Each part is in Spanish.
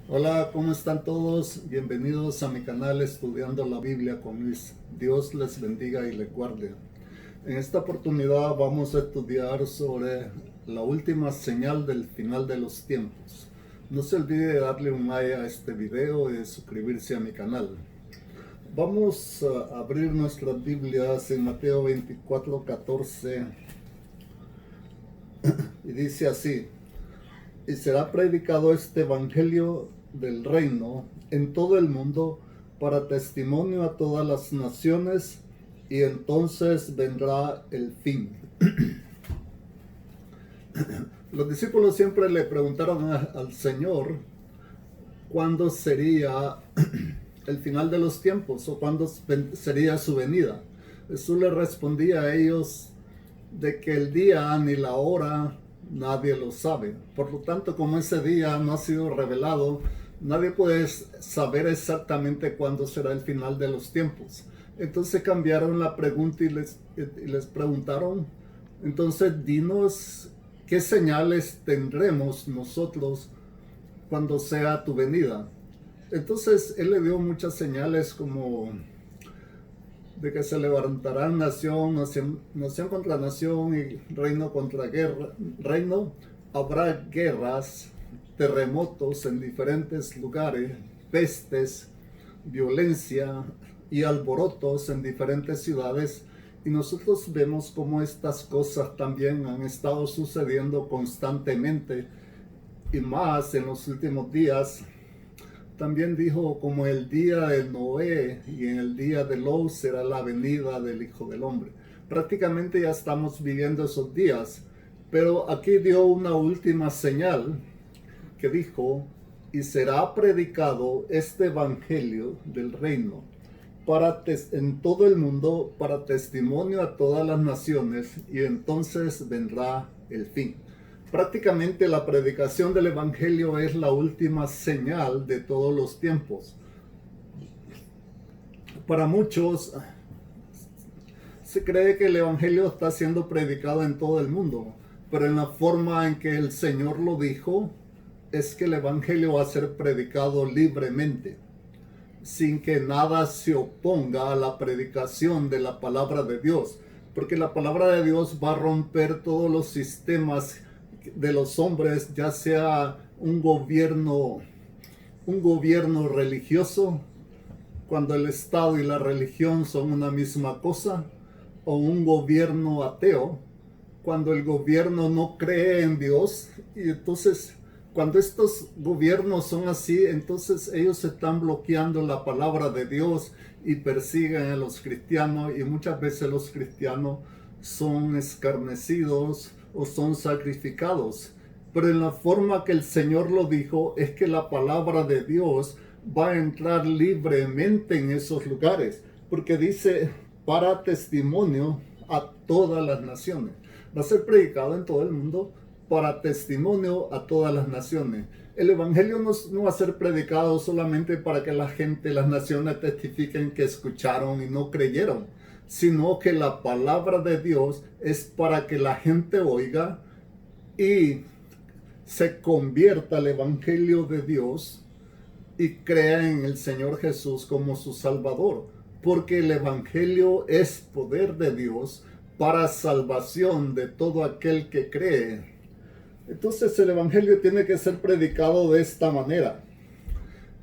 Hola, ¿cómo están todos? Bienvenidos a mi canal Estudiando la Biblia con Luis. Dios les bendiga y les guarde. En esta oportunidad vamos a estudiar sobre la última señal del final de los tiempos. No se olvide de darle un like a este video y de suscribirse a mi canal. Vamos a abrir nuestras Biblias en Mateo 24:14 y dice así: y será predicado este evangelio del reino en todo el mundo para testimonio a todas las naciones, y entonces vendrá el fin. Los discípulos siempre le preguntaron al Señor cuándo sería el final de los tiempos o cuándo sería su venida. Jesús le respondía a ellos de que el día ni la hora nadie lo sabe. Por lo tanto, como ese día no ha sido revelado, nadie puede saber exactamente cuándo será el final de los tiempos. Entonces cambiaron la pregunta y les preguntaron: entonces dinos qué señales tendremos nosotros cuando sea tu venida. Entonces él le dio muchas señales, como de que se levantarán nación contra nación y reino contra reino. Habrá guerras, terremotos en diferentes lugares, pestes, violencia y alborotos en diferentes ciudades. Y nosotros vemos cómo estas cosas también han estado sucediendo constantemente, y más en los últimos días. También dijo: como el día de Noé y en el día de Lot será la venida del Hijo del Hombre. Prácticamente ya estamos viviendo esos días, pero aquí dio una última señal que dijo: y será predicado este evangelio del reino en todo el mundo para testimonio a todas las naciones, y entonces vendrá el fin. Prácticamente la predicación del evangelio es la última señal de todos los tiempos. Para muchos se cree que el evangelio está siendo predicado en todo el mundo, pero en la forma en que el Señor lo dijo es que el evangelio va a ser predicado libremente, sin que nada se oponga a la predicación de la palabra de Dios, porque la palabra de Dios va a romper todos los sistemas de los hombres, ya sea un gobierno religioso, cuando el Estado y la religión son una misma cosa, o un gobierno ateo, cuando el gobierno no cree en Dios. Y entonces, cuando estos gobiernos son así, entonces ellos están bloqueando la palabra de Dios y persiguen a los cristianos, y muchas veces los cristianos son escarnecidos o son sacrificados. Pero en la forma que el Señor lo dijo es que la palabra de Dios va a entrar libremente en esos lugares, porque dice: para testimonio a todas las naciones. Va a ser predicado en todo el mundo para testimonio a todas las naciones. El evangelio no va a ser predicado solamente para que la gente, las naciones, testifiquen que escucharon y no creyeron, sino que la palabra de Dios es para que la gente oiga y se convierta al evangelio de Dios y crea en el Señor Jesús como su Salvador, porque el evangelio es poder de Dios para salvación de todo aquel que cree. Entonces el evangelio tiene que ser predicado de esta manera.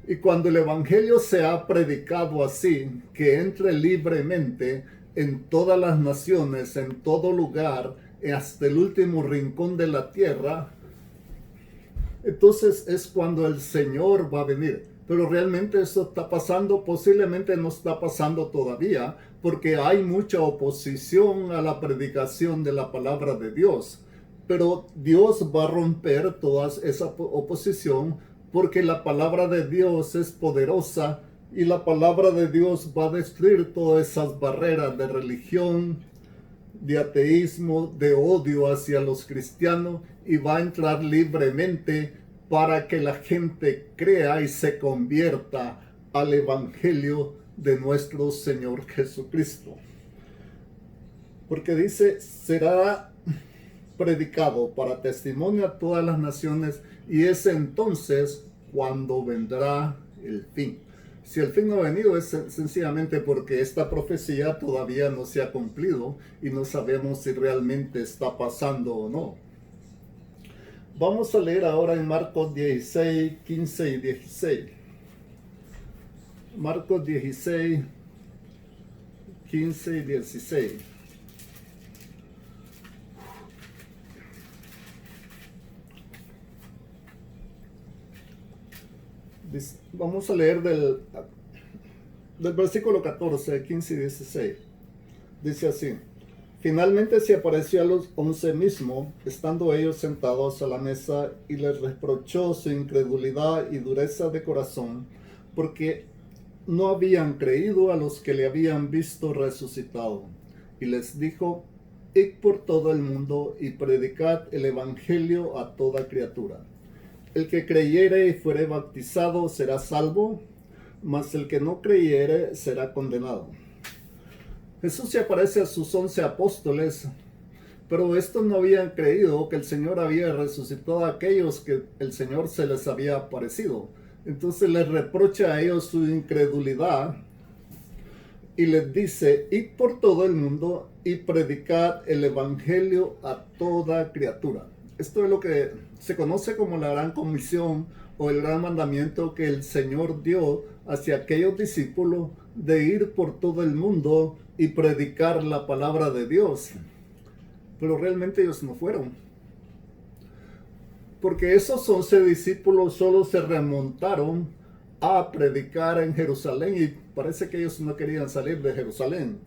Y cuando el evangelio sea predicado así, que entre libremente en todas las naciones, en todo lugar, hasta el último rincón de la tierra, entonces es cuando el Señor va a venir. Pero realmente eso está pasando, posiblemente no está pasando todavía, porque hay mucha oposición a la predicación de la palabra de Dios. Pero Dios va a romper toda esa oposición, porque la palabra de Dios es poderosa, y la palabra de Dios va a destruir todas esas barreras de religión, de ateísmo, de odio hacia los cristianos, y va a entrar libremente para que la gente crea y se convierta al evangelio de nuestro Señor Jesucristo. Porque dice: será predicado para testimonio a todas las naciones, y es entonces cuándo vendrá el fin. Si el fin no ha venido es sencillamente porque esta profecía todavía no se ha cumplido y no sabemos si realmente está pasando o no. Vamos a leer ahora en Marcos 16, 15 y 16. Marcos 16, 15 y 16. Vamos a leer del versículo 14, 15 y 16. Dice así: finalmente se apareció a los 11 mismos, estando ellos sentados a la mesa, y les reprochó su incredulidad y dureza de corazón, porque no habían creído a los que le habían visto resucitado. Y les dijo: id por todo el mundo y predicad el evangelio a toda criatura. El que creyere y fuere bautizado será salvo, mas el que no creyere será condenado. Jesús se aparece a sus 11 apóstoles, pero estos no habían creído que el Señor había resucitado a aquellos que el Señor se les había aparecido. Entonces les reprocha a ellos su incredulidad y les dice: id por todo el mundo y predicad el evangelio a toda criatura. Esto es lo que se conoce como la gran comisión o el gran mandamiento que el Señor dio hacia aquellos discípulos de ir por todo el mundo y predicar la palabra de Dios. Pero realmente ellos no fueron, porque esos 11 discípulos solo se remontaron a predicar en Jerusalén, y parece que ellos no querían salir de Jerusalén.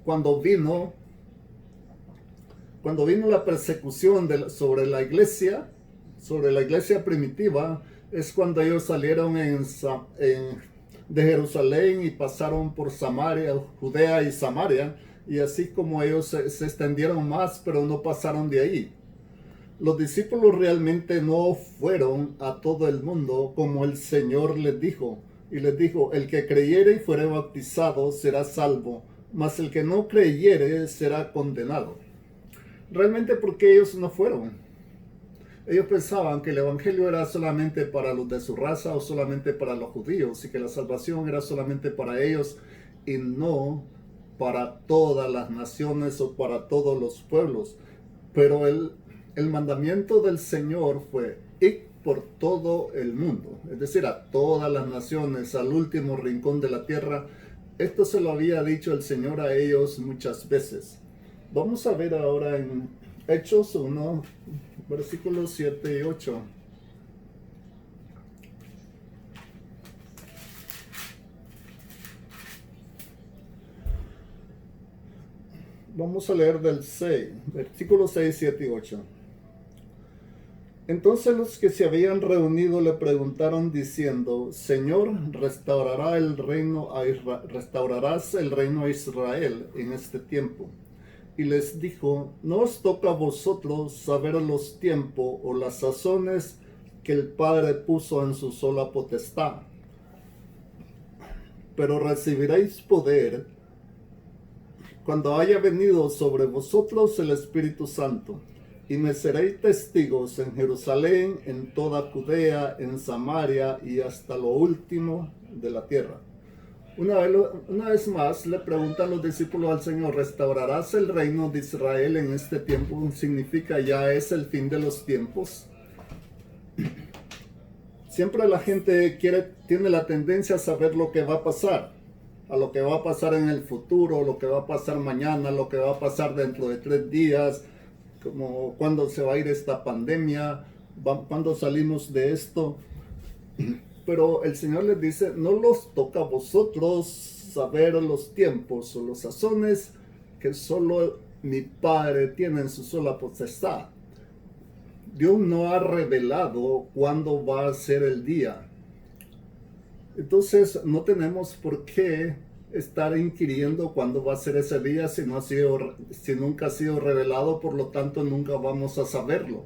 Cuando vino la persecución sobre la iglesia primitiva, es cuando ellos salieron de Jerusalén y pasaron por Samaria, Judea y Samaria, y así como ellos se extendieron más, pero no pasaron de ahí. Los discípulos realmente no fueron a todo el mundo como el Señor les dijo, y les dijo: el que creyere y fuere bautizado será salvo, mas el que no creyere será condenado. Realmente, porque ellos no fueron. Ellos pensaban que el evangelio era solamente para los de su raza o solamente para los judíos, y que la salvación era solamente para ellos y no para todas las naciones o para todos los pueblos. Pero el mandamiento del Señor fue: ir por todo el mundo, es decir, a todas las naciones, al último rincón de la tierra. Esto se lo había dicho el Señor a ellos muchas veces. Vamos a ver ahora en Hechos 1, versículos 7 y 8. Vamos a leer del 6, versículos 6, 7 y 8. Entonces los que se habían reunido le preguntaron diciendo: Señor, ¿restaurarás el reino a Israel en este tiempo? Y les dijo: no os toca a vosotros saber los tiempos o las sazones que el Padre puso en su sola potestad, pero recibiréis poder cuando haya venido sobre vosotros el Espíritu Santo, y me seréis testigos en Jerusalén, en toda Judea, en Samaria y hasta lo último de la tierra. Una vez más le preguntan los discípulos al Señor: ¿restaurarás el reino de Israel en este tiempo? ¿Significa ya es el fin de los tiempos? Siempre la gente tiene la tendencia a saber lo que va a pasar, a lo que va a pasar en el futuro, lo que va a pasar mañana, lo que va a pasar dentro de 3 días, como cuándo se va a ir esta pandemia, cuándo salimos de esto. Pero el Señor les dice: no los toca a vosotros saber los tiempos o los sazones que solo mi Padre tiene en su sola potestad. Dios no ha revelado cuándo va a ser el día. Entonces no tenemos por qué estar inquiriendo cuándo va a ser ese día si nunca ha sido revelado, por lo tanto nunca vamos a saberlo.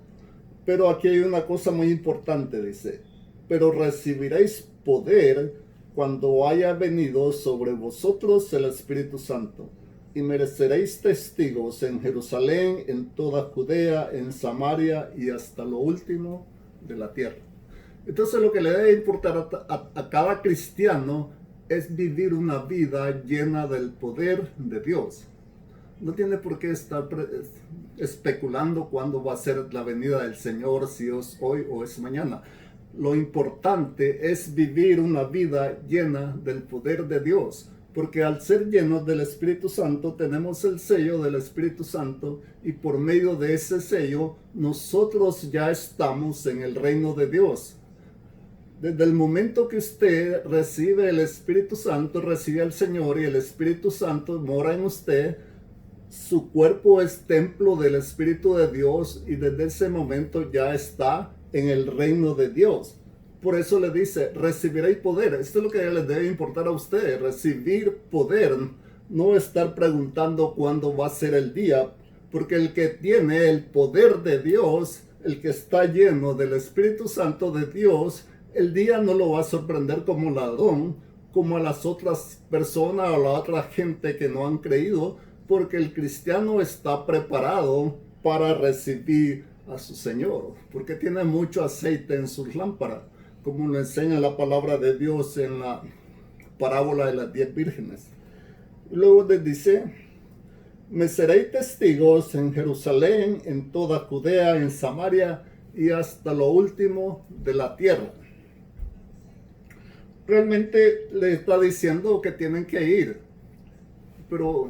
Pero aquí hay una cosa muy importante, dice: pero recibiréis poder cuando haya venido sobre vosotros el Espíritu Santo, y mereceréis testigos en Jerusalén, en toda Judea, en Samaria y hasta lo último de la tierra. Entonces lo que le debe importar a cada cristiano es vivir una vida llena del poder de Dios. No tiene por qué estar especulando cuándo va a ser la venida del Señor, si es hoy o es mañana. Lo importante es vivir una vida llena del poder de Dios, porque al ser llenos del Espíritu Santo tenemos el sello del Espíritu Santo y por medio de ese sello nosotros ya estamos en el reino de Dios. Desde el momento que usted recibe el Espíritu Santo, recibe al Señor y el Espíritu Santo mora en usted, su cuerpo es templo del Espíritu de Dios y desde ese momento ya está en el reino de Dios. Por eso le dice, recibiréis poder. Esto es lo que les debe importar a ustedes, recibir poder, no estar preguntando cuándo va a ser el día, porque el que tiene el poder de Dios, el que está lleno del Espíritu Santo de Dios, el día no lo va a sorprender como ladrón, como a las otras personas o a la otra gente que no han creído, porque el cristiano está preparado para recibir a su Señor, porque tiene mucho aceite en sus lámparas, como lo enseña la palabra de Dios en la parábola de las 10 vírgenes. Luego les dice, me seréis testigos en Jerusalén, en toda Judea, en Samaria y hasta lo último de la tierra. Realmente le está diciendo que tienen que ir, pero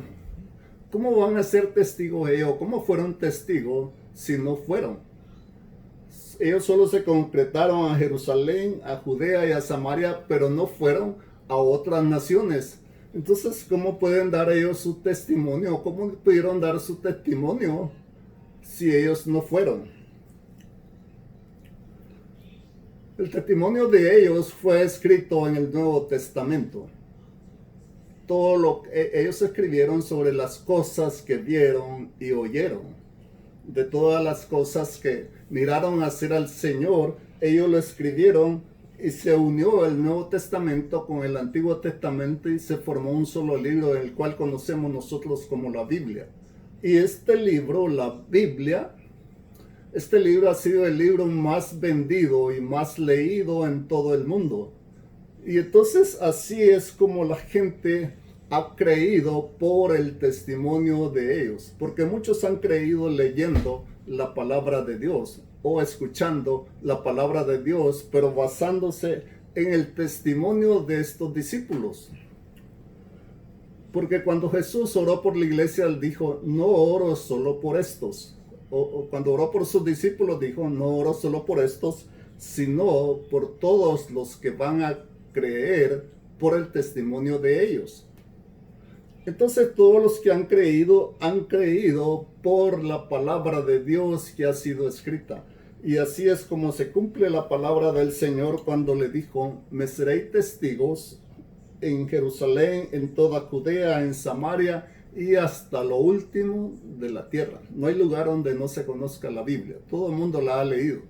¿cómo van a ser testigos ellos? ¿Cómo fueron testigos si no fueron? Ellos solo se concretaron a Jerusalén, a Judea y a Samaria, pero no fueron a otras naciones. Entonces, ¿cómo pueden dar ellos su testimonio? ¿Cómo pudieron dar su testimonio si ellos no fueron? El testimonio de ellos fue escrito en el Nuevo Testamento. Todo lo que ellos escribieron sobre las cosas que vieron y oyeron. De todas las cosas que miraron hacer al Señor, ellos lo escribieron y se unió el Nuevo Testamento con el Antiguo Testamento y se formó un solo libro, el cual conocemos nosotros como la Biblia. Y este libro, la Biblia, este libro ha sido el libro más vendido y más leído en todo el mundo. Y entonces así es como la gente ha creído por el testimonio de ellos, porque muchos han creído leyendo la palabra de Dios o escuchando la palabra de Dios, pero basándose en el testimonio de estos discípulos. Porque cuando Jesús oró por la iglesia, él dijo, no oro solo por estos. O cuando oró por sus discípulos, dijo, no oro solo por estos, sino por todos los que van a creer por el testimonio de ellos. Entonces todos los que han creído por la palabra de Dios que ha sido escrita. Y así es como se cumple la palabra del Señor cuando le dijo, me seréis testigos en Jerusalén, en toda Judea, en Samaria y hasta lo último de la tierra. No hay lugar donde no se conozca la Biblia. Todo el mundo la ha leído.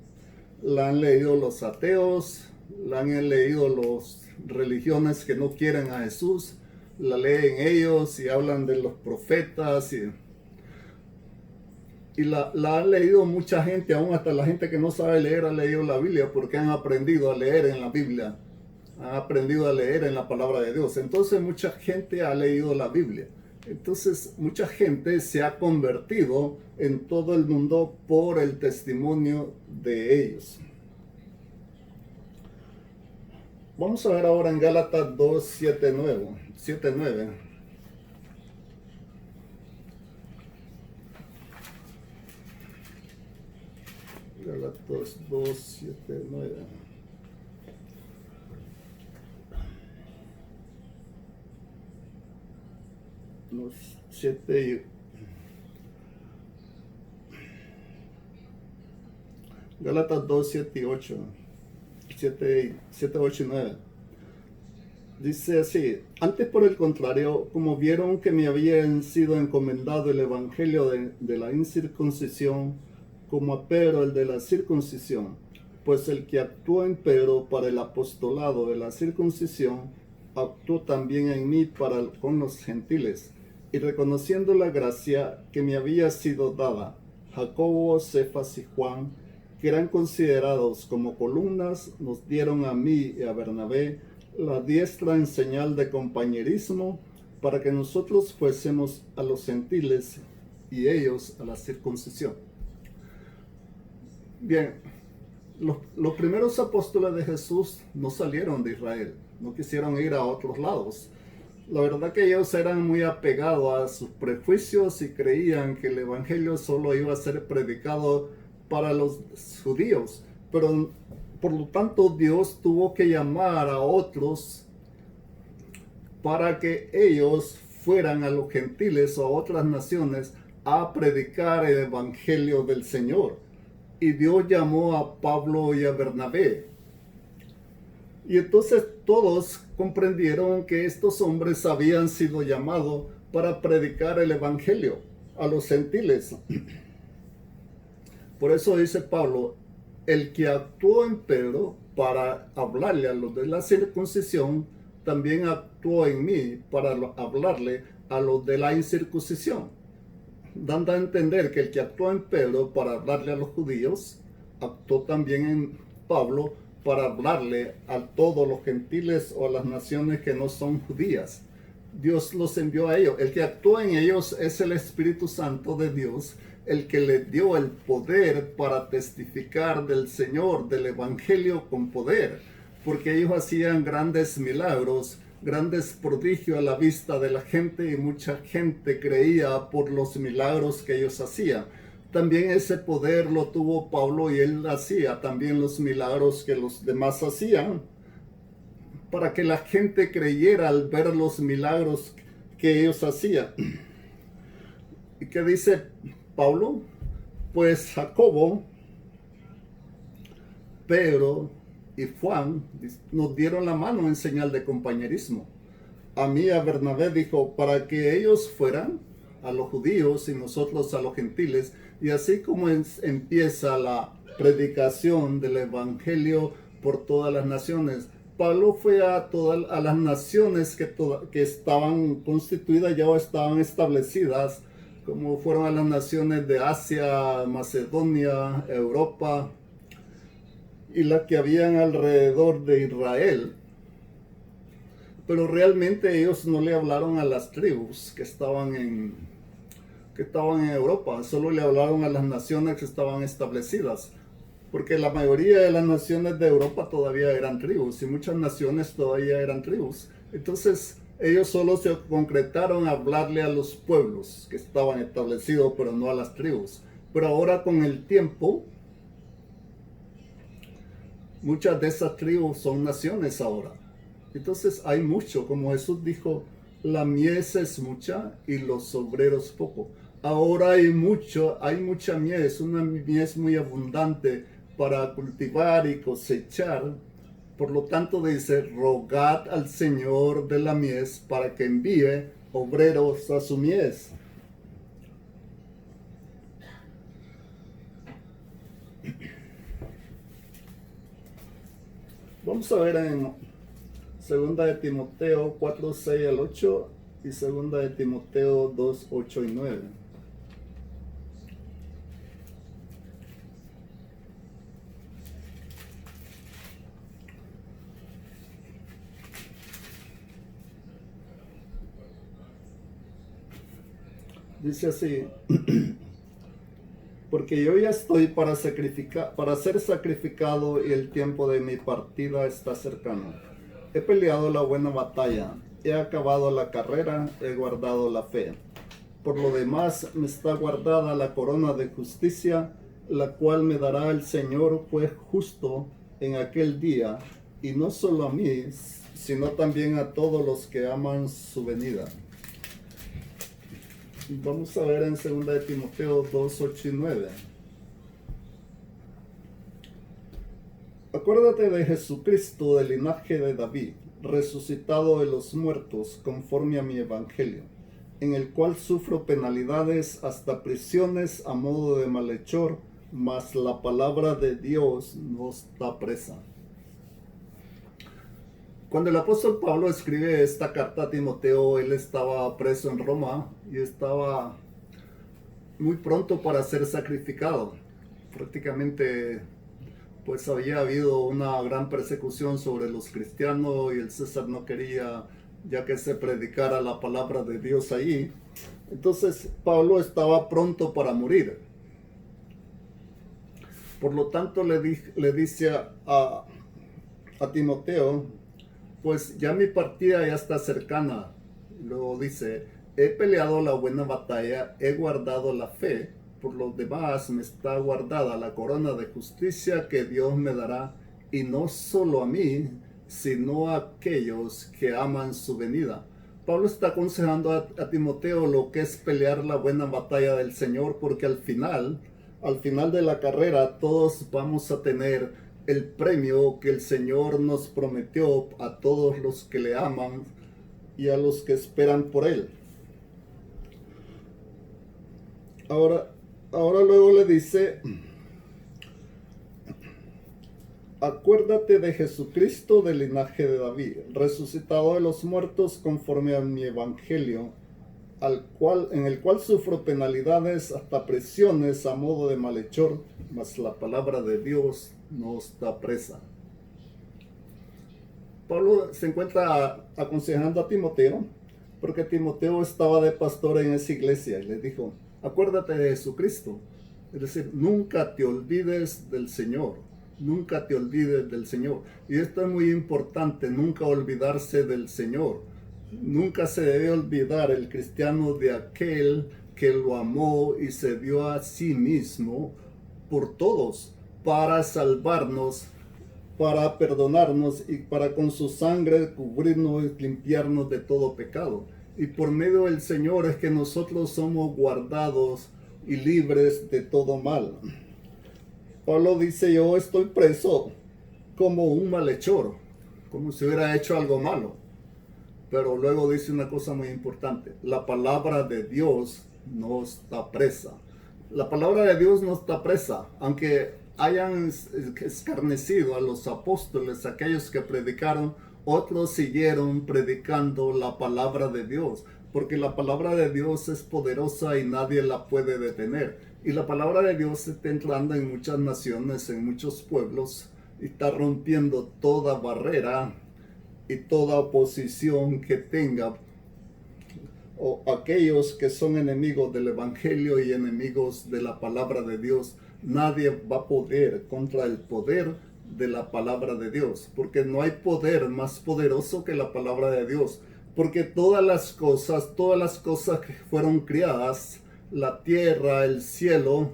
La han leído los ateos, la han leído las religiones que no quieren a Jesús, la leen ellos y hablan de los profetas y la ha leído mucha gente, aún hasta la gente que no sabe leer ha leído la Biblia porque han aprendido a leer en la Biblia, han aprendido a leer en la palabra de Dios. Entonces mucha gente ha leído la Biblia. Entonces mucha gente se ha convertido en todo el mundo por el testimonio de ellos. Vamos a ver ahora en Gálatas 2, 7, 9. Gálatas 2, 7, 9. Los 7 Gálatas 2, 7 y 8. 7, 8 y 9. Dice así, antes por el contrario, como vieron que me habían sido encomendado el evangelio de la incircuncisión, como a Pedro el de la circuncisión, pues el que actuó en Pedro para el apostolado de la circuncisión, actuó también en mí con los gentiles, y reconociendo la gracia que me había sido dada, Jacobo, Cefas y Juan, que eran considerados como columnas, nos dieron a mí y a Bernabé la diestra en señal de compañerismo, para que nosotros fuésemos a los gentiles y ellos a la circuncisión. Bien, los primeros apóstoles de Jesús no salieron de Israel, no quisieron ir a otros lados. La verdad que ellos eran muy apegados a sus prejuicios y creían que el evangelio solo iba a ser predicado para los judíos, pero por lo tanto Dios tuvo que llamar a otros para que ellos fueran a los gentiles o a otras naciones a predicar el evangelio del Señor. Y Dios llamó a Pablo y a Bernabé. Y entonces todos comprendieron que estos hombres habían sido llamados para predicar el evangelio a los gentiles. Por eso dice Pablo, el que actuó en Pedro para hablarle a los de la circuncisión, también actuó en mí para hablarle a los de la incircuncisión, dando a entender que el que actuó en Pedro para hablarle a los judíos, actuó también en Pablo para hablarle a todos los gentiles o a las naciones que no son judías. Dios los envió a ellos. El que actúa en ellos es el Espíritu Santo de Dios, el que les dio el poder para testificar del Señor, del Evangelio con poder, porque ellos hacían grandes milagros, grandes prodigios a la vista de la gente, y mucha gente creía por los milagros que ellos hacían. También ese poder lo tuvo Pablo, y él hacía también los milagros que los demás hacían, para que la gente creyera al ver los milagros que ellos hacían. ¿Y qué dice Pablo? Pues Jacobo, Pedro y Juan nos dieron la mano en señal de compañerismo. A mí, a Bernabé, dijo, para que ellos fueran a los judíos y nosotros a los gentiles. Y así como empieza la predicación del evangelio por todas las naciones. Pablo fue a las naciones que estaban constituidas ya o estaban establecidas, como fueron a las naciones de Asia, Macedonia, Europa y las que habían alrededor de Israel. Pero realmente ellos no le hablaron a las tribus que estaban en Europa, solo le hablaron a las naciones que estaban establecidas, porque la mayoría de las naciones de Europa todavía eran tribus y muchas naciones todavía eran tribus. Entonces ellos solo se concretaron a hablarle a los pueblos que estaban establecidos, pero no a las tribus. Pero ahora con el tiempo, muchas de esas tribus son naciones ahora. Entonces hay mucho, como Jesús dijo, la mies es mucha y los obreros poco. Ahora hay mucha mies, una mies muy abundante para cultivar y cosechar. Por lo tanto dice, rogad al Señor de la mies para que envíe obreros a su mies. Vamos a ver en 2 de Timoteo 4, 6 al 8 y 2 de Timoteo 2, 8 y 9. Dice así, porque yo ya estoy para ser sacrificado y el tiempo de mi partida está cercano. He peleado la buena batalla, he acabado la carrera, he guardado la fe. Por lo demás me está guardada la corona de justicia, la cual me dará el Señor juez justo en aquel día, y no solo a mí, sino también a todos los que aman su venida. Vamos a ver en 2 de Timoteo 2, 8 y 9. Acuérdate de Jesucristo del linaje de David, resucitado de los muertos conforme a mi evangelio, en el cual sufro penalidades hasta prisiones a modo de malhechor, mas la palabra de Dios no está presa. Cuando el apóstol Pablo escribe esta carta a Timoteo, él estaba preso en Roma y estaba muy pronto para ser sacrificado. Prácticamente pues había habido una gran persecución sobre los cristianos y el César no quería ya que se predicara la palabra de Dios allí. Entonces Pablo estaba pronto para morir. Por lo tanto le dice a Timoteo, pues ya mi partida ya está cercana. Luego dice, he peleado la buena batalla, he guardado la fe, por lo demás me está guardada la corona de justicia que Dios me dará, y no solo a mí, sino a aquellos que aman su venida. Pablo está aconsejando a Timoteo lo que es pelear la buena batalla del Señor, porque al final de la carrera todos vamos a tener el premio que el Señor nos prometió a todos los que le aman y a los que esperan por Él. Ahora luego le dice, acuérdate de Jesucristo del linaje de David, resucitado de los muertos conforme a mi evangelio, en el cual sufro penalidades hasta prisiones a modo de malhechor, mas la palabra de Dios no está presa. Pablo se encuentra aconsejando a Timoteo, porque Timoteo estaba de pastor en esa iglesia y le dijo, acuérdate de Jesucristo. Es decir, nunca te olvides del Señor, nunca te olvides del Señor. Y esto es muy importante, nunca olvidarse del Señor. Nunca se debe olvidar el cristiano de aquel que lo amó y se dio a sí mismo por todos para salvarnos, para perdonarnos y para con su sangre cubrirnos y limpiarnos de todo pecado. Y por medio del Señor es que nosotros somos guardados y libres de todo mal. Pablo dice, yo estoy preso como un malhechor, como si hubiera hecho algo malo. Pero luego dice una cosa muy importante, la palabra de Dios no está presa. La palabra de Dios no está presa, aunque hayan escarnecido a los apóstoles, aquellos que predicaron, otros siguieron predicando la palabra de Dios, porque la palabra de Dios es poderosa y nadie la puede detener. Y la palabra de Dios está entrando en muchas naciones, en muchos pueblos, y está rompiendo toda barrera y toda oposición que tenga o aquellos que son enemigos del evangelio y enemigos de la palabra de Dios. Nadie va a poder contra el poder de la palabra de Dios, porque no hay poder más poderoso que la palabra de Dios, porque todas las cosas que fueron creadas, la tierra, el cielo,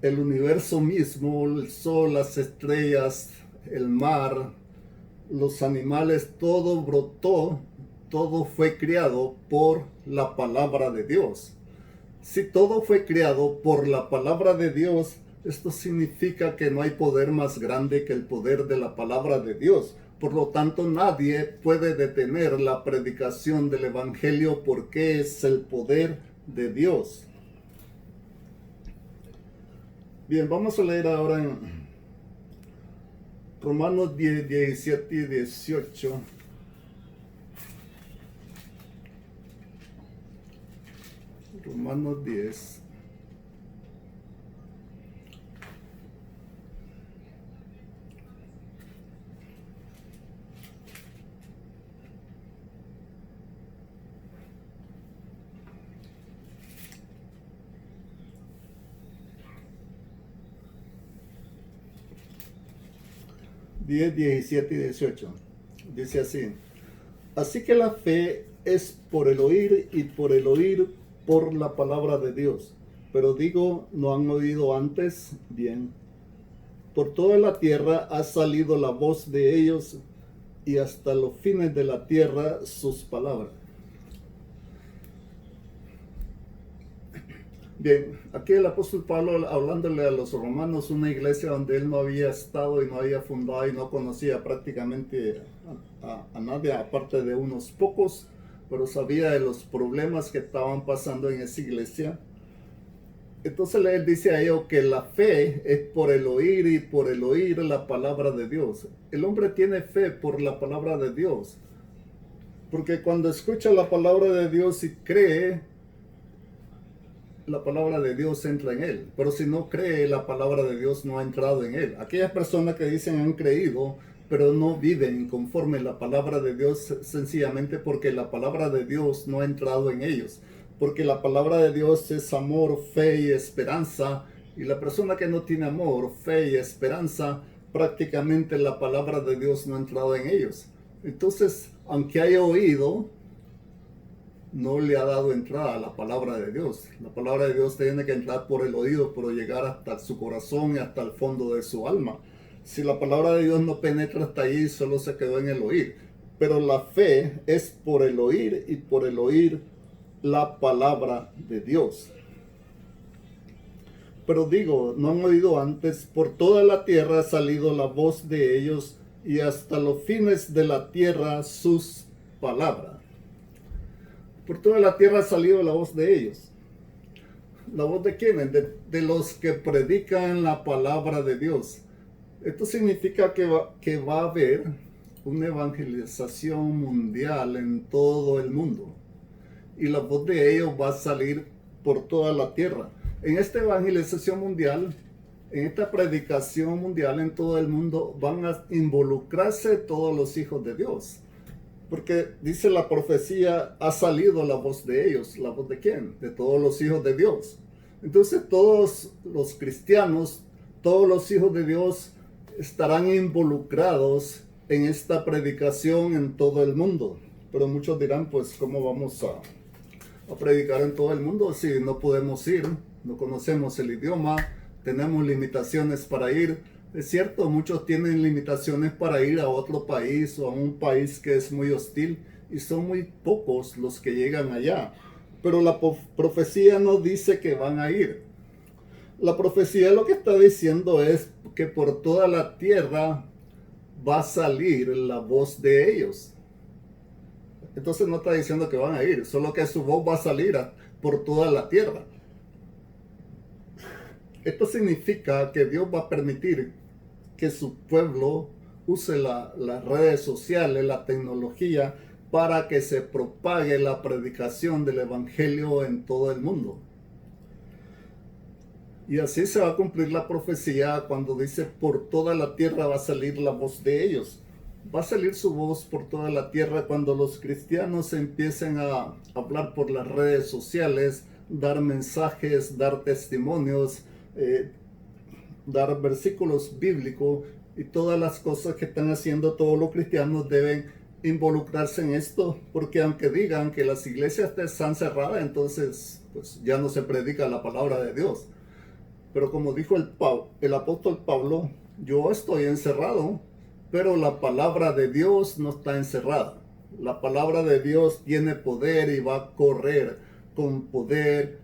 el universo mismo, el sol, las estrellas, el mar, los animales, todo brotó, todo fue creado por la palabra de Dios. Si todo fue creado por la palabra de Dios, esto significa que no hay poder más grande que el poder de la palabra de Dios. Por lo tanto, nadie puede detener la predicación del evangelio porque es el poder de Dios. Bien, vamos a leer ahora en Romanos 10, 17 y 18. Romanos 10. Diez, 17 y 18. Dice así. Así que la fe es por el oír y por el oír por la palabra de Dios. Pero digo, ¿no han oído antes? Bien. Por toda la tierra ha salido la voz de ellos y hasta los fines de la tierra sus palabras. Bien, aquí el apóstol Pablo hablándole a los romanos, una iglesia donde él no había estado y no había fundado y no conocía prácticamente a nadie, aparte de unos pocos, pero sabía de los problemas que estaban pasando en esa iglesia. Entonces él dice a ellos que la fe es por el oír y por el oír la palabra de Dios. El hombre tiene fe por la palabra de Dios, porque cuando escucha la palabra de Dios y cree, la palabra de Dios entra en él. Pero si no cree, la palabra de Dios no ha entrado en él. Aquellas personas que dicen han creído, pero no viven conforme la palabra de Dios, sencillamente porque la palabra de Dios no ha entrado en ellos. Porque la palabra de Dios es amor, fe y esperanza. Y la persona que no tiene amor, fe y esperanza, prácticamente la palabra de Dios no ha entrado en ellos. Entonces, aunque haya oído, no le ha dado entrada a la palabra de Dios. La palabra de Dios tiene que entrar por el oído, pero llegar hasta su corazón y hasta el fondo de su alma. Si la palabra de Dios no penetra hasta allí, solo se quedó en el oír. Pero la fe es por el oír y por el oír la palabra de Dios. Pero digo, no han oído antes, por toda la tierra ha salido la voz de ellos y hasta los fines de la tierra sus palabras. Por toda la tierra ha salido la voz de ellos. ¿La voz de quiénes? De los que predican la palabra de Dios. Esto significa que va a haber una evangelización mundial en todo el mundo. Y la voz de ellos va a salir por toda la tierra. En esta evangelización mundial, en esta predicación mundial en todo el mundo, van a involucrarse todos los hijos de Dios. Porque dice la profecía, ha salido la voz de ellos. ¿La voz de quién? De todos los hijos de Dios. Entonces todos los cristianos, todos los hijos de Dios estarán involucrados en esta predicación en todo el mundo. Pero muchos dirán, pues, ¿cómo vamos a predicar en todo el mundo si no podemos ir? No conocemos el idioma, tenemos limitaciones para ir. Es cierto, muchos tienen limitaciones para ir a otro país o a un país que es muy hostil y son muy pocos los que llegan allá. Pero la profecía no dice que van a ir. La profecía lo que está diciendo es que por toda la tierra va a salir la voz de ellos. Entonces no está diciendo que van a ir, solo que su voz va a salir por toda la tierra. Esto significa que Dios va a permitir que su pueblo use las redes sociales, la tecnología, para que se propague la predicación del evangelio en todo el mundo. Y así se va a cumplir la profecía cuando dice por toda la tierra va a salir la voz de ellos. Va a salir su voz por toda la tierra cuando los cristianos empiecen a hablar por las redes sociales, dar mensajes, dar testimonios, dar versículos bíblicos y todas las cosas que están haciendo todos los cristianos deben involucrarse en esto, porque aunque digan que las iglesias están cerradas, entonces pues ya no se predica la palabra de Dios. Pero como dijo el apóstol Pablo, yo estoy encerrado, pero la palabra de Dios no está encerrada. La palabra de Dios tiene poder y va a correr con poder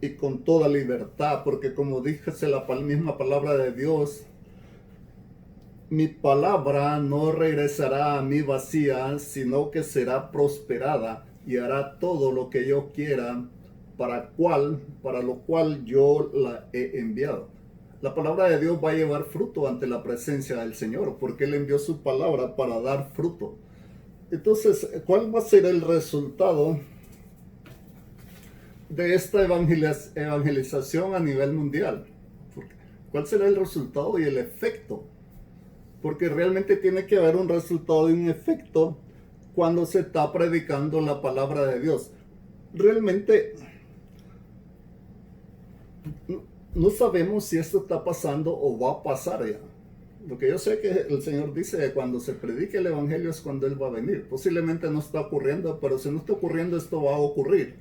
y con toda libertad, porque como dice la misma palabra de Dios, mi palabra no regresará a mí vacía, sino que será prosperada y hará todo lo que yo quiera, para lo cual yo la he enviado. La palabra de Dios va a llevar fruto ante la presencia del Señor, porque Él envió su palabra para dar fruto. Entonces, ¿cuál va a ser el resultado de esta evangelización a nivel mundial? ¿Cuál será el resultado y el efecto? Porque realmente tiene que haber un resultado y un efecto cuando se está predicando la palabra de Dios. Realmente no sabemos si esto está pasando o va a pasar ya. Lo que yo sé que el Señor dice que cuando se predique el evangelio es cuando Él va a venir. Posiblemente no está ocurriendo, pero si no está ocurriendo, esto va a ocurrir.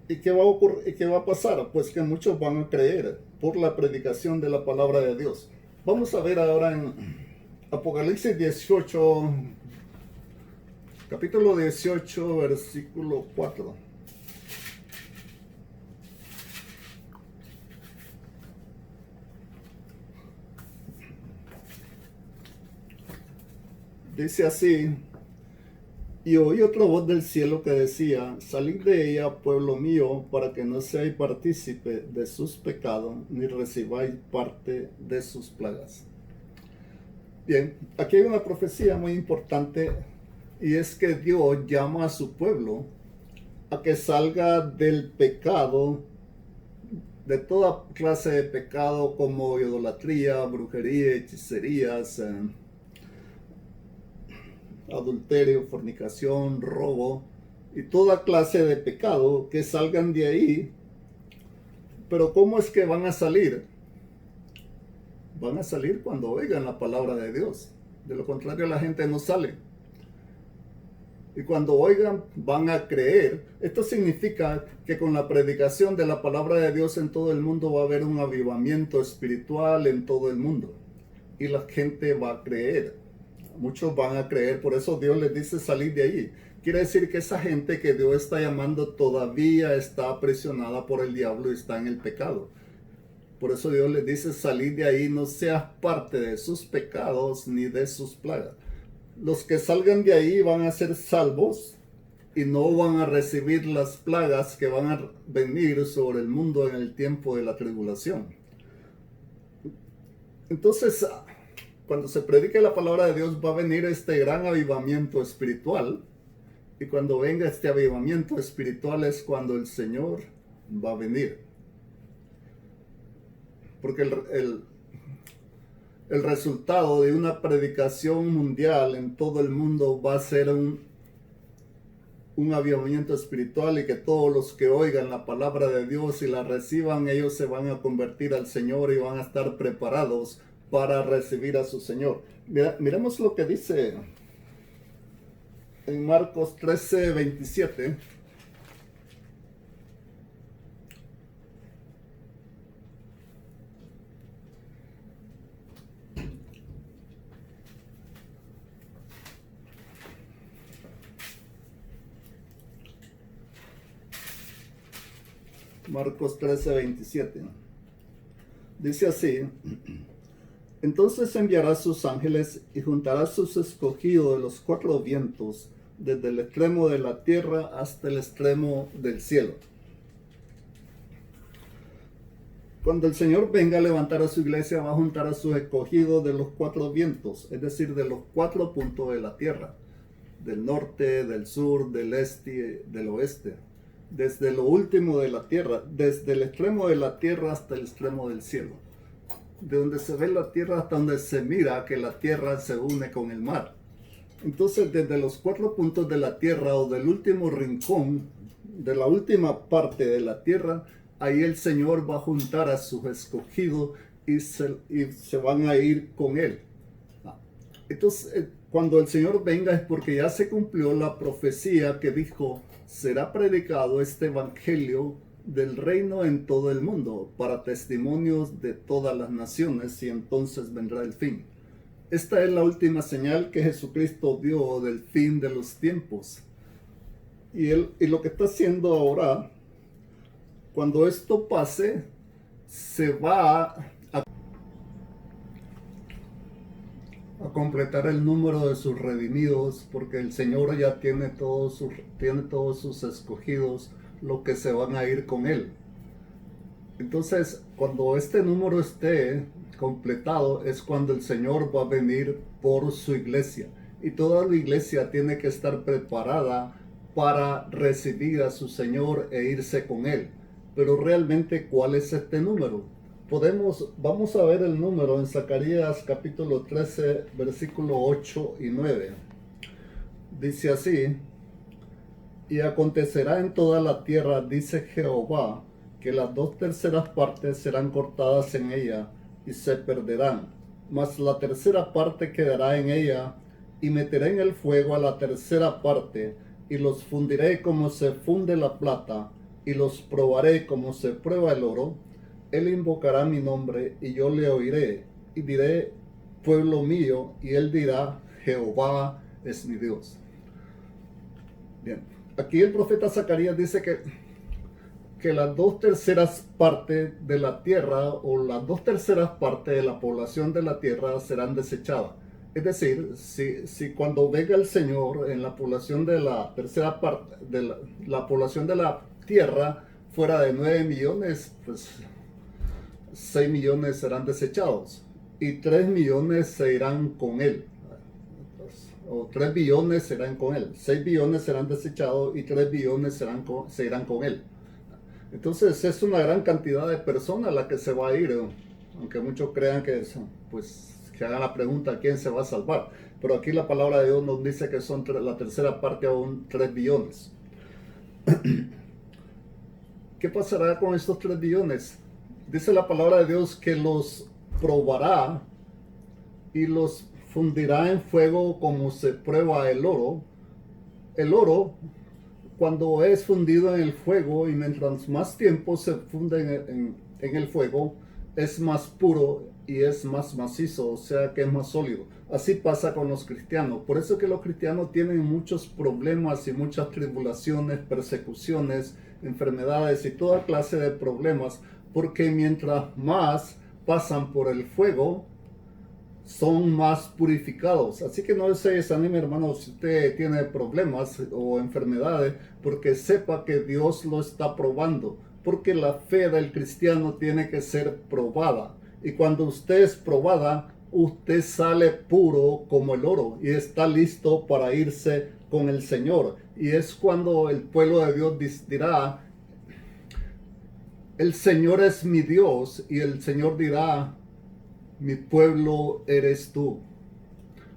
¿Y qué va a ocurrir? ¿Y qué va a pasar? Pues que muchos van a creer por la predicación de la palabra de Dios. Vamos a ver ahora en Apocalipsis 18, capítulo 18, versículo 4. Dice así: y oí otra voz del cielo que decía, salid de ella, pueblo mío, para que no seáis partícipe de sus pecados, ni recibáis parte de sus plagas. Bien, aquí hay una profecía muy importante, y es que Dios llama a su pueblo a que salga del pecado, de toda clase de pecado como idolatría, brujería, hechicerías, adulterio, fornicación, robo y toda clase de pecado, que salgan de ahí. Pero ¿cómo es que van a salir? Van a salir cuando oigan la palabra de Dios. De lo contrario, la gente no sale. Y cuando oigan, van a creer. Esto significa que con la predicación de la palabra de Dios en todo el mundo va a haber un avivamiento espiritual en todo el mundo. Y la gente va a creer. Muchos van a creer. Por eso Dios les dice salir de ahí. Quiere decir que esa gente que Dios está llamando todavía está aprisionada por el diablo y está en el pecado. Por eso Dios les dice salir de ahí, no seas parte de sus pecados ni de sus plagas. Los que salgan de ahí van a ser salvos y no van a recibir las plagas que van a venir sobre el mundo en el tiempo de la tribulación. Entonces, cuando se predique la palabra de Dios, va a venir este gran avivamiento espiritual. Y cuando venga este avivamiento espiritual es cuando el Señor va a venir. Porque el resultado de una predicación mundial en todo el mundo va a ser un avivamiento espiritual, y que todos los que oigan la palabra de Dios y la reciban, ellos se van a convertir al Señor y van a estar preparados para recibir a su Señor. Miremos lo que dice en Marcos 13:27. Marcos 13:27. Dice así: entonces enviará sus ángeles y juntará sus escogidos de los cuatro vientos, desde el extremo de la tierra hasta el extremo del cielo. Cuando el Señor venga a levantar a su iglesia, va a juntar a sus escogidos de los cuatro vientos, es decir, de los cuatro puntos de la tierra, del norte, del sur, del este, del oeste, desde lo último de la tierra, desde el extremo de la tierra hasta el extremo del cielo, de donde se ve la tierra hasta donde se mira que la tierra se une con el mar. Entonces, desde los cuatro puntos de la tierra, o del último rincón, de la última parte de la tierra, ahí el Señor va a juntar a sus escogidos y se van a ir con Él. Entonces, cuando el Señor venga es porque ya se cumplió la profecía que dijo: será predicado este evangelio del reino en todo el mundo para testimonios de todas las naciones, y entonces vendrá el fin. Esta es la última señal que Jesucristo dio del fin de los tiempos. Y lo que está haciendo ahora, cuando esto pase, se va a completar el número de sus redimidos, porque el Señor ya tiene todos sus escogidos, los que se van a ir con Él. Entonces, cuando este número esté completado, es cuando el Señor va a venir por su iglesia. Y toda la iglesia tiene que estar preparada para recibir a su Señor e irse con Él. Pero realmente, ¿cuál es este número? Vamos a ver el número en Zacarías capítulo 13, versículo 8 y 9. Dice así: y acontecerá en toda la tierra, dice Jehová, que las 2/3 partes serán cortadas en ella y se perderán, mas la 1/3 parte quedará en ella, y meteré en el fuego a la 1/3 parte, y los fundiré como se funde la plata, y los probaré como se prueba el oro. Él invocará mi nombre, y yo le oiré, y diré: pueblo mío, y él dirá: Jehová es mi Dios. Bien, aquí el profeta Zacarías dice que las 2/3 partes de la tierra, o las 2/3 partes de la población de la tierra, serán desechadas. Es decir, si cuando venga el Señor, en la población de la tercera parte, de la población de la tierra fuera de 9 millones, pues 6 millones serán desechados y 3 millones se irán con Él. o 3 billones serán con él. 6 billones serán desechados y 3 billones se irán con él. Entonces es una gran cantidad de personas la que se va a ir, aunque muchos crean que pues que hagan la pregunta quién se va a salvar. Pero aquí la palabra de Dios nos dice que son la tercera parte, aún 3 billones. ¿Qué pasará con estos 3 billones? Dice la palabra de Dios que los probará y los fundirá en fuego como se prueba el oro. El oro, cuando es fundido en el fuego y mientras más tiempo se funde en el fuego, es más puro y es más macizo, o sea que es más sólido. Así pasa con los cristianos. Por eso que los cristianos tienen muchos problemas y muchas tribulaciones, persecuciones, enfermedades y toda clase de problemas, porque mientras más pasan por el fuego, son más purificados. Así que no se desanime, hermano, si usted tiene problemas o enfermedades, porque sepa que Dios lo está probando, porque la fe del cristiano tiene que ser probada. Y cuando usted es probada, usted sale puro como el oro y está listo para irse con el Señor. Y es cuando el pueblo de Dios dirá, el Señor es mi Dios, y el Señor dirá, mi pueblo eres tú.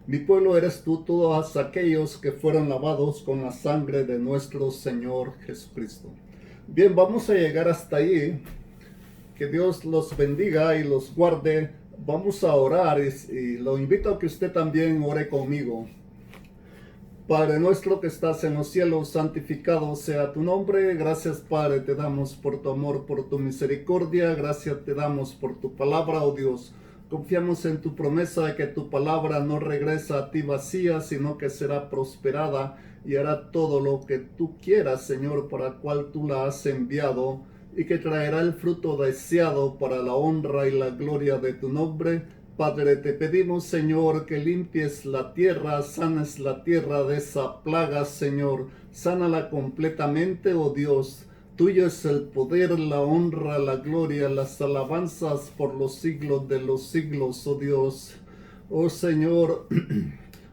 Mi pueblo eres tú, todos aquellos que fueron lavados con la sangre de nuestro Señor Jesucristo. Bien, vamos a llegar hasta ahí. Que Dios los bendiga y los guarde. Vamos a orar y lo invito a que usted también ore conmigo. Padre nuestro que estás en los cielos, santificado sea tu nombre. Gracias, Padre, te damos por tu amor, por tu misericordia. Gracias te damos por tu palabra, oh Dios. Confiamos en tu promesa de que tu palabra no regresa a ti vacía, sino que será prosperada y hará todo lo que tú quieras, Señor, para el cual tú la has enviado, y que traerá el fruto deseado para la honra y la gloria de tu nombre. Padre, te pedimos, Señor, que limpies la tierra, sanes la tierra de esa plaga, Señor. Sánala completamente, oh Dios. Tuyo es el poder, la honra, la gloria, las alabanzas por los siglos de los siglos, oh Dios. Oh Señor,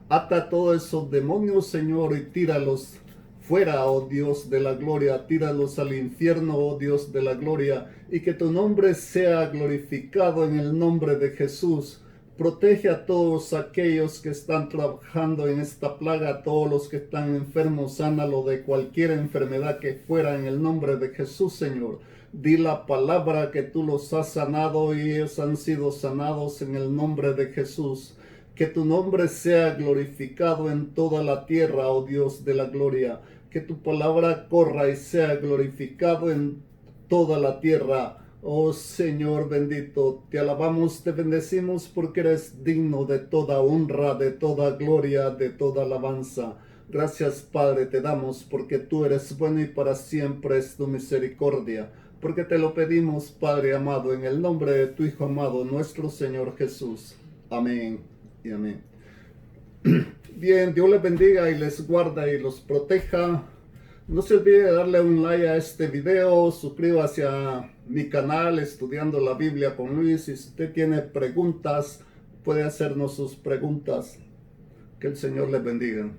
ata todos esos demonios, Señor, y tíralos fuera, oh Dios de la gloria. Tíralos al infierno, oh Dios de la gloria. Y que tu nombre sea glorificado en el nombre de Jesús. Protege a todos aquellos que están trabajando en esta plaga, a todos los que están enfermos, sánalo de cualquier enfermedad que fuera en el nombre de Jesús, Señor. Di la palabra que tú los has sanado y ellos han sido sanados en el nombre de Jesús. Que tu nombre sea glorificado en toda la tierra, oh Dios de la gloria. Que tu palabra corra y sea glorificado en toda la tierra. Oh Señor bendito, te alabamos, te bendecimos porque eres digno de toda honra, de toda gloria, de toda alabanza. Gracias, Padre, te damos porque tú eres bueno y para siempre es tu misericordia. Porque te lo pedimos, Padre amado, en el nombre de tu Hijo amado, nuestro Señor Jesús. Amén y amén. Bien, Dios les bendiga y les guarda y los proteja. No se olvide de darle un like a este video, suscríbase a mi canal Estudiando la Biblia con Luis, y si usted tiene preguntas, puede hacernos sus preguntas. Que el Señor les bendiga.